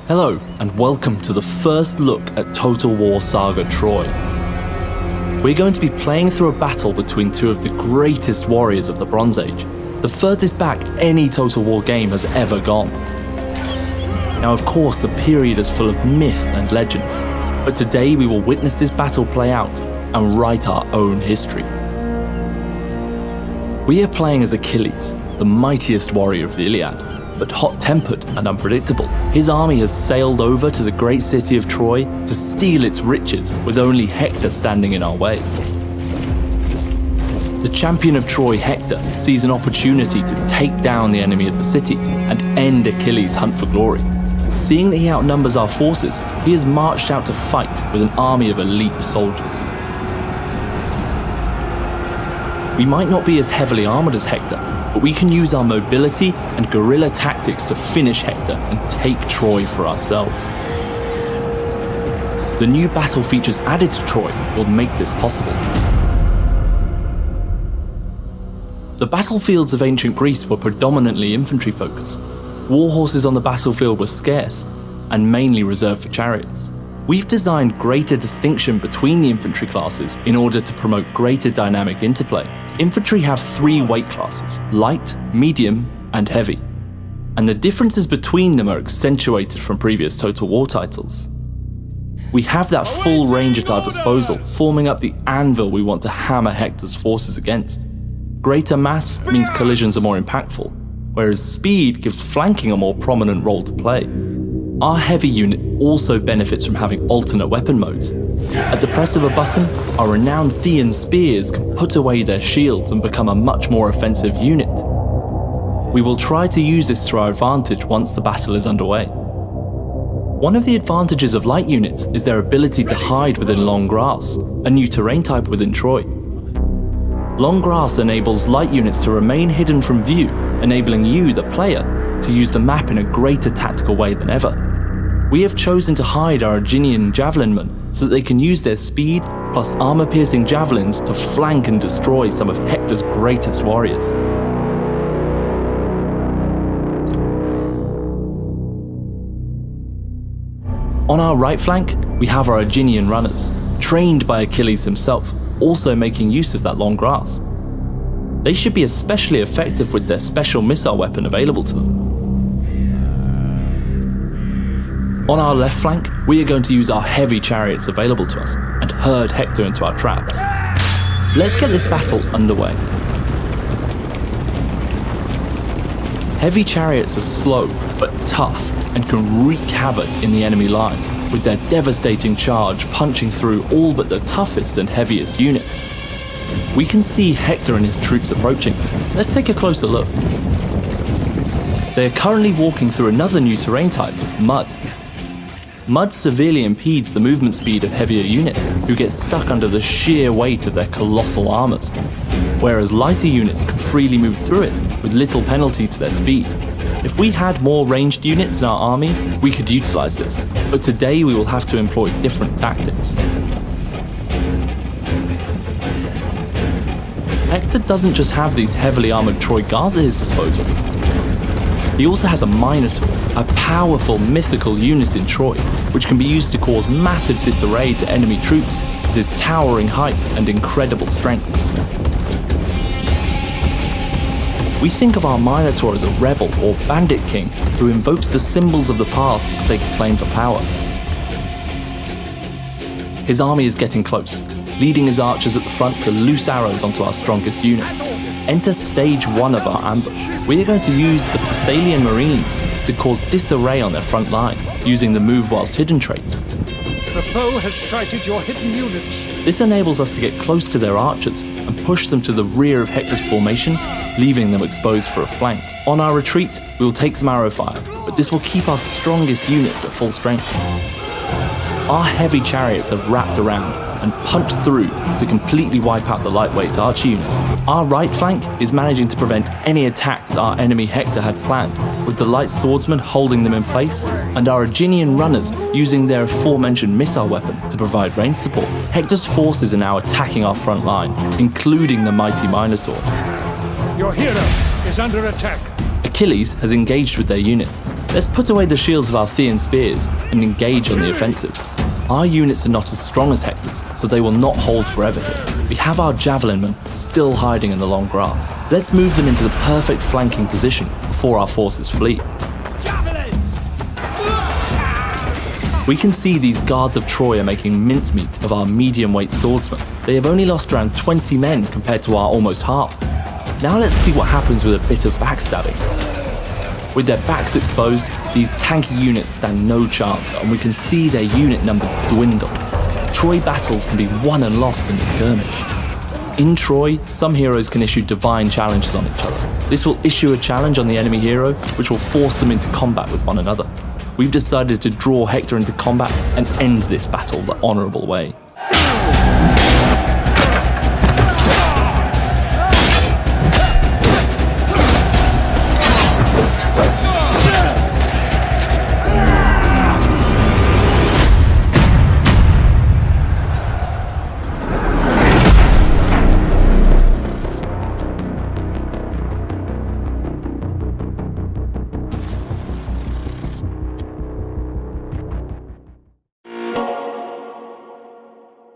Hello, and welcome to the first look at Total War Saga Troy. We're going to be playing through a battle between two of the greatest warriors of the Bronze Age, the furthest back any Total War game has ever gone. Now, of course, the period is full of myth and legend, but today we will witness this battle play out and write our own history. We are playing as Achilles, the mightiest warrior of the Iliad. But hot-tempered and unpredictable, his army has sailed over to the great city of Troy to steal its riches with only Hector standing in our way. The champion of Troy, Hector, sees an opportunity to take down the enemy of the city and end Achilles' hunt for glory. Seeing that he outnumbers our forces, he has marched out to fight with an army of elite soldiers. We might not be as heavily armored as Hector, but we can use our mobility and guerrilla tactics to finish Hector and take Troy for ourselves. The new battle features added to Troy will make this possible. The battlefields of ancient Greece were predominantly infantry focused. War horses on the battlefield were scarce and mainly reserved for chariots. We've designed greater distinction between the infantry classes in order to promote greater dynamic interplay. Infantry have 3 weight classes: light, medium, and heavy. And the differences between them are accentuated from previous Total War titles. We have that full range at our disposal, forming up the anvil we want to hammer Hector's forces against. Greater mass means collisions are more impactful, whereas speed gives flanking a more prominent role to play. Our heavy unit also benefits from having alternate weapon modes. At the press of a button, our renowned Thean spears can put away their shields and become a much more offensive unit. We will try to use this to our advantage once the battle is underway. One of the advantages of light units is their ability to hide within long grass, a new terrain type within Troy. Long grass enables light units to remain hidden from view, enabling you, the player, to use the map in a greater tactical way than ever. We have chosen to hide our Achilles javelinmen so that they can use their speed plus armor-piercing javelins to flank and destroy some of Hector's greatest warriors. On our right flank, we have our Achilles runners, trained by Achilles himself, also making use of that long grass. They should be especially effective with their special missile weapon available to them. On our left flank, we are going to use our heavy chariots available to us and herd Hector into our trap. Let's get this battle underway. Heavy chariots are slow but tough and can wreak havoc in the enemy lines with their devastating charge punching through all but the toughest and heaviest units. We can see Hector and his troops approaching. Let's take a closer look. They are currently walking through another new terrain type, mud. Mud severely impedes the movement speed of heavier units, who get stuck under the sheer weight of their colossal armors, whereas lighter units can freely move through it with little penalty to their speed. If we had more ranged units in our army, we could utilize this, but today we will have to employ different tactics. Hector doesn't just have these heavily armored Troy guards at his disposal. He also has a Minotaur, a powerful mythical unit in Troy, which can be used to cause massive disarray to enemy troops with his towering height and incredible strength. We think of our Minotaur as a rebel or bandit king who invokes the symbols of the past to stake a claim for power. His army is getting close, leading his archers at the front to loose arrows onto our strongest units. Enter stage 1 of our ambush. We are going to use the Thessalian Marines to cause disarray on their front line, using the move whilst hidden trait. The foe has sighted your hidden units. This enables us to get close to their archers and push them to the rear of Hector's formation, leaving them exposed for a flank. On our retreat, we will take some arrow fire, but this will keep our strongest units at full strength. Our heavy chariots have wrapped around and punched through to completely wipe out the lightweight archer unit. Our right flank is managing to prevent any attacks our enemy Hector had planned, with the light swordsmen holding them in place, and our Achilles runners using their aforementioned missile weapon to provide range support. Hector's forces are now attacking our front line, including the mighty Minotaur. Your hero is under attack. Achilles has engaged with their unit, Let's put away the shields of our Thean spears and engage on the offensive. Our units are not as strong as Hector's, so they will not hold forever here. We have our javelinmen still hiding in the long grass. Let's move them into the perfect flanking position before our forces flee. We can see these guards of Troy are making mincemeat of our medium-weight swordsmen. They have only lost around 20 men compared to our almost half. Now let's see what happens with a bit of backstabbing. With their backs exposed, these tanky units stand no chance, and we can see their unit numbers dwindle. Troy battles can be won and lost in the skirmish. In Troy, some heroes can issue divine challenges on each other. This will issue a challenge on the enemy hero, which will force them into combat with one another. We've decided to draw Hector into combat and end this battle the honourable way.